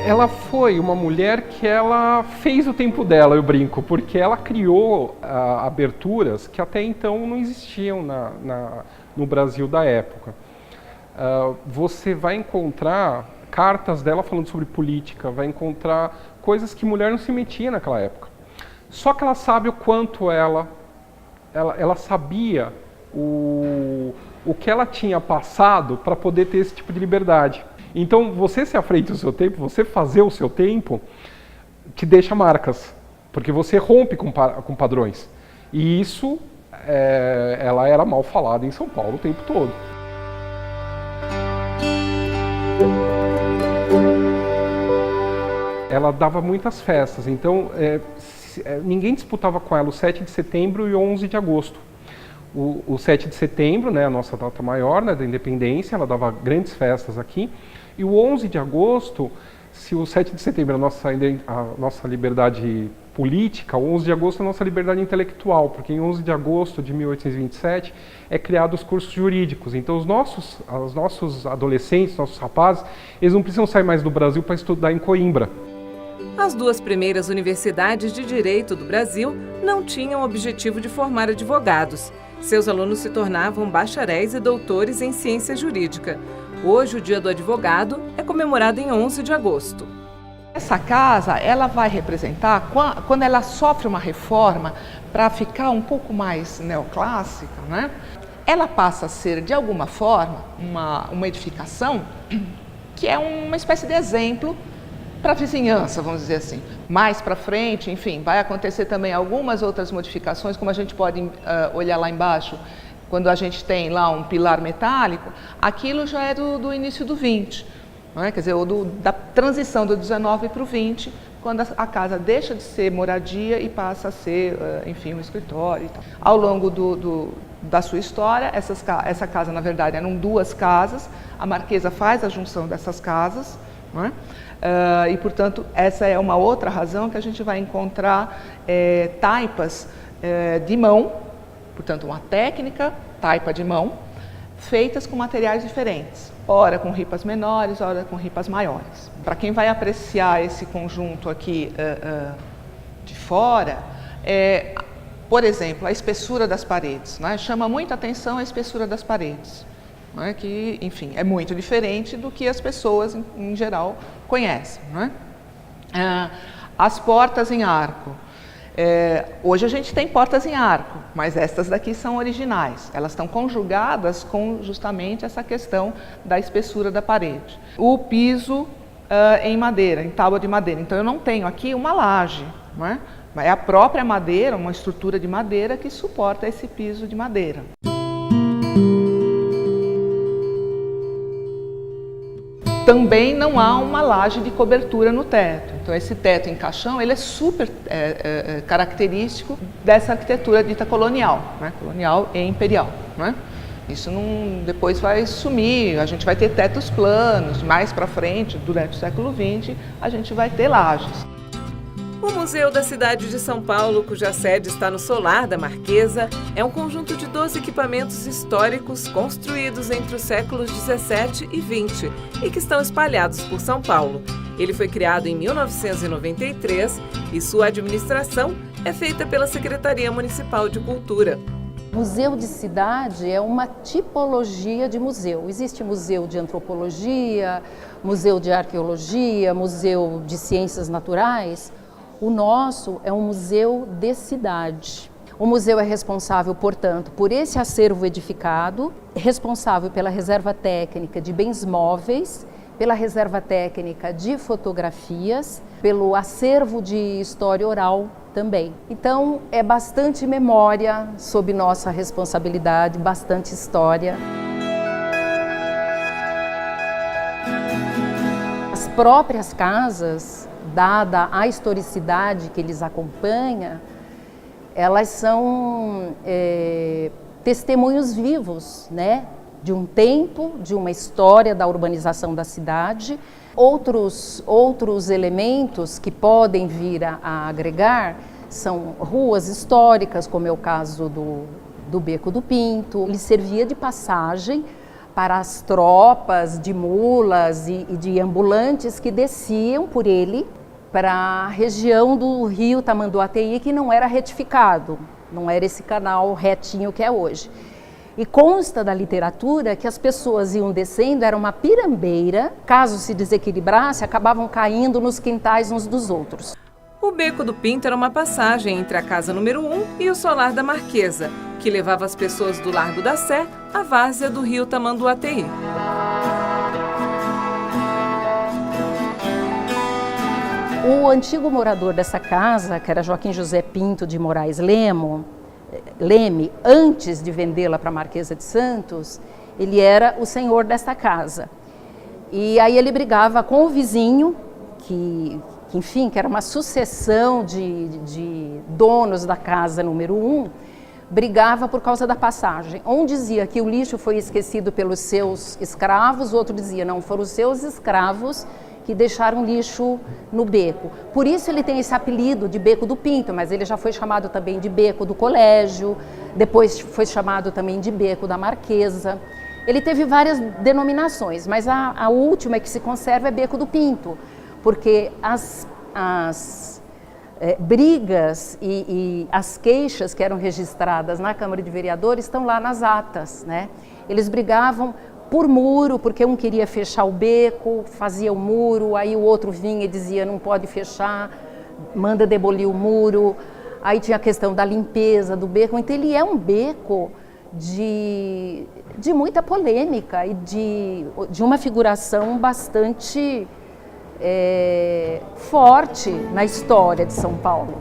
Ela foi uma mulher que ela fez o tempo dela, eu brinco, porque ela criou aberturas que até então não existiam no Brasil da época. Você vai encontrar cartas dela falando sobre política, vai encontrar coisas que mulher não se metia naquela época. Só que ela sabe o quanto ela sabia o que ela tinha passado para poder ter esse tipo de liberdade. Então, você ser à frente do seu tempo, você fazer o seu tempo, te deixa marcas, porque você rompe com padrões. E isso, ela era mal falada em São Paulo o tempo todo. Ela dava muitas festas, então ninguém disputava com ela o 7 de setembro e o 11 de agosto. O 7 de setembro, né, a nossa data maior, né, da independência, ela dava grandes festas aqui. E o 11 de agosto, se o 7 de setembro é a nossa liberdade política, o 11 de agosto é a nossa liberdade intelectual, porque em 11 de agosto de 1827 é criado os cursos jurídicos. Então os nossos adolescentes, nossos rapazes, eles não precisam sair mais do Brasil para estudar em Coimbra. As duas primeiras universidades de direito do Brasil não tinham o objetivo de formar advogados. Seus alunos se tornavam bacharéis e doutores em ciência jurídica. Hoje, o Dia do Advogado é comemorado em 11 de agosto. Essa casa, ela vai representar, quando ela sofre uma reforma para ficar um pouco mais neoclássica, né? Ela passa a ser, de alguma forma, uma edificação que é uma espécie de exemplo para a vizinhança, vamos dizer assim. Mais para frente, enfim, vai acontecer também algumas outras modificações, como a gente pode olhar lá embaixo, quando a gente tem lá um pilar metálico, aquilo já é do início do 20, não é? Quer dizer, da transição do 19 para o 20, quando a casa deixa de ser moradia e passa a ser, enfim, um escritório e tal. Ao longo da sua história, essa casa, na verdade, eram duas casas, a Marquesa faz a junção dessas casas, não é? E, portanto, essa é uma outra razão que a gente vai encontrar taipas de mão, portanto, uma técnica, taipa de mão, feitas com materiais diferentes, ora com ripas menores, ora com ripas maiores. Para quem vai apreciar esse conjunto aqui de fora, por exemplo, a espessura das paredes, né? Chama muita atenção a espessura das paredes. É? Que, enfim, é muito diferente do que as pessoas, em geral, conhecem. Não é? As portas em arco. Hoje a gente tem portas em arco, mas estas daqui são originais. Elas estão conjugadas com justamente essa questão da espessura da parede. O piso em madeira, em tábua de madeira. Então eu não tenho aqui uma laje, não é? Mas é a própria madeira, uma estrutura de madeira que suporta esse piso de madeira. Também não há uma laje de cobertura no teto. Então esse teto em caixão, ele é super característico dessa arquitetura dita colonial, né? Colonial e imperial, né? Isso depois vai sumir, a gente vai ter tetos planos, mais para frente, durante o século XX, a gente vai ter lajes. O Museu da Cidade de São Paulo, cuja sede está no solar da Marquesa, é um conjunto de 12 equipamentos históricos construídos entre os séculos 17 e 20 e que estão espalhados por São Paulo. Ele foi criado em 1993 e sua administração é feita pela Secretaria Municipal de Cultura. Museu de cidade é uma tipologia de museu. Existe museu de antropologia, museu de arqueologia, museu de ciências naturais. O nosso é um museu de cidade. O museu é responsável, portanto, por esse acervo edificado, responsável pela reserva técnica de bens móveis, pela reserva técnica de fotografias, pelo acervo de história oral também. Então, é bastante memória sob nossa responsabilidade, bastante história. As próprias casas, dada a historicidade que eles acompanham, elas são testemunhos vivos, né? De um tempo, de uma história da urbanização da cidade. Outros elementos que podem vir a agregar são ruas históricas, como é o caso do Beco do Pinto. Ele servia de passagem para as tropas de mulas e de ambulantes que desciam por ele para a região do rio Tamanduateí, que não era retificado, não era esse canal retinho que é hoje. E consta da literatura que as pessoas iam descendo, era uma pirambeira, caso se desequilibrasse, acabavam caindo nos quintais uns dos outros. O Beco do Pinto era uma passagem entre a casa número 1 e o solar da Marquesa, que levava as pessoas do Largo da Sé à várzea do rio Tamanduateí. O antigo morador dessa casa, que era Joaquim José Pinto de Moraes Leme, antes de vendê-la para a Marquesa de Santos, ele era o senhor desta casa. E aí ele brigava com o vizinho, que era uma sucessão de donos da casa número 1, brigava por causa da passagem. Um dizia que o lixo foi esquecido pelos seus escravos, o outro dizia não, foram os seus escravos que deixaram lixo no beco. Por isso ele tem esse apelido de Beco do Pinto, mas ele já foi chamado também de Beco do Colégio, depois foi chamado também de Beco da Marquesa. Ele teve várias denominações, mas a última que se conserva é Beco do Pinto, porque as brigas e as queixas que eram registradas na Câmara de Vereadores estão lá nas atas, né? Eles brigavam por muro, porque um queria fechar o beco, fazia o muro, aí o outro vinha e dizia não pode fechar, manda demolir o muro. Aí tinha a questão da limpeza do beco. Então ele é um beco de muita polêmica e de uma figuração bastante forte na história de São Paulo.